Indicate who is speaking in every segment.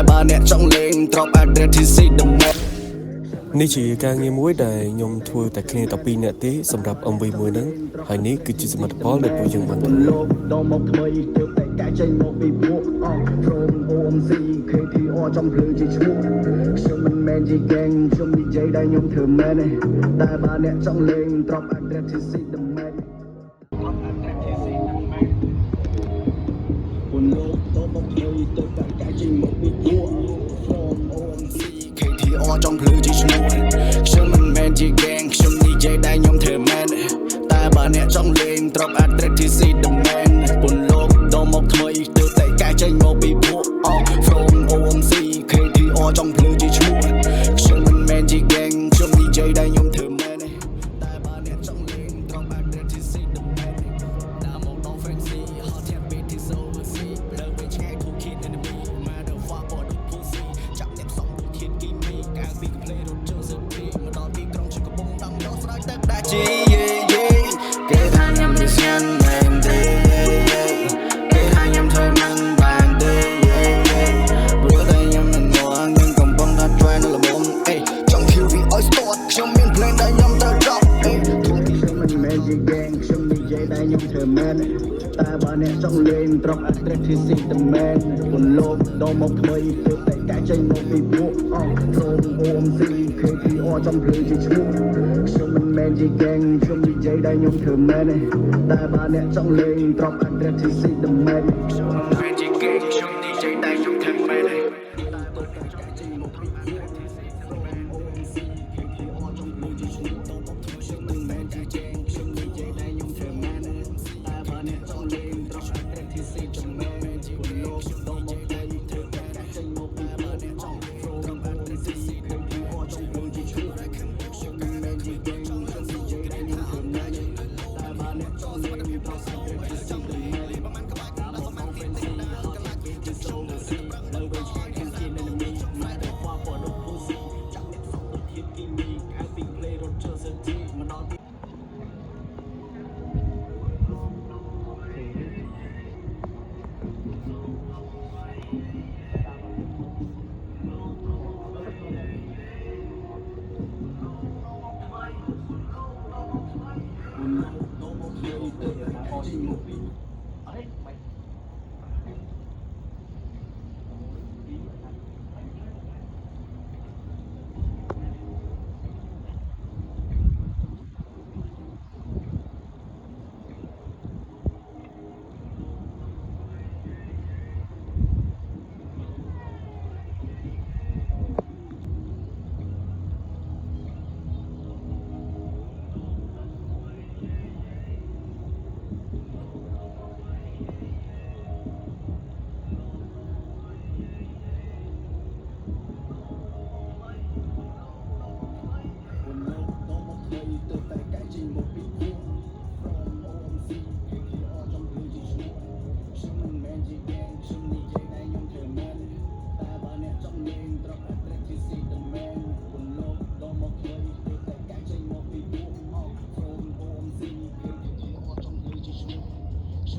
Speaker 1: bà nè trong lên drop address thì see the man
Speaker 2: នេះជាការងារមួយដែលខ្ញុំធ្វើតែគ្នាតែ2នាក់ទេសម្រាប់ MV មួយហ្នឹងហើយនេះគឺជាសមិទ្ធផលដែលពួកយើងបានធ្វើ
Speaker 1: លោកដល់មកថ្មីទើបតែកាច់ចេញមកពីពួកអស់ from OMC KTR ចំភ្លឺជាឈ្មោះខ្ញុំមិនមែនជា gang ខ្ញុំនិយាយដែលខ្ញុំធ្វើមែនទេតែបើអ្នកចង់លេង drop address ទី see the man ពលលោកដល់មកថ្មីទើបតែកាច់ចេញមកពីពួក from OMC KTR ចំភ្លឺជាឈ្មោះខ្ញុំមិនមែនជា gang ខ្ញុំនិយាយដែលខ្ញុំធ្វើមែនទេតែបើអ្នកចង់លេង drop address ទី see the man ពលលោកដល់មកថ្មីទើបតែកាច់ចេញមកពីពួក from OMC KTR ចំភ្លឺជាឈ្មោះខ្ញុំមិនមែនជា gang ខ្ញុំនិយាយដែលខ្ញុំធ្វើមែនទេតែបើអ្នកចង់លេង drop address ទី see the man តាមមកដល់ fancy hot tap beat ទី so see លើវិញឆ្ងាយ two kid enemy matter fuck for the pussy ចាប់អ្នកសំដូចធាតគីមីកាងពីកំភ្លេរត់ជើងសឹកទីមកដល់ទីក្រុងជាកំពុងដាំដោះស្រាយទឹកដាច់ជាគេថាខ្ញុំនេះស្ងាត់មែនទេគេថាខ្ញុំធ្វើមិនបានទេព្រោះតែខ្ញុំមិនងល់ខ្ញុំកំពុងតែ try នៅល្មមចង់ kill we all start ខ្ញុំមាន plan ដែលខ្ញុំត្រូវ drop ខ្ញុំមិនមែនជា gang ខ្ញុំនិយាយដែលខ្ញុំធ្វើមែនតែបើអ្នកចង់លេង drop address ទី see the man ពលលោកដល់មកថ្មីទើបតែកាច់ចេញមកពីពួក from OMC KTR ចំភ្លឺជាឈ្មោះខ្ញុំមិនមែនជា gang ខ្ញុំនិយាយដែលខ្ញុំធ្វើមែនតែបើអ្នកចង់លេង drop address ទី see the man ខ្ញុំមិនមែនជា gang ខ្ញុំនិយាយដែលខ្ញុំធ្វើមែន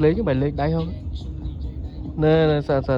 Speaker 2: លេងបែរលេងដៃហងណែសើ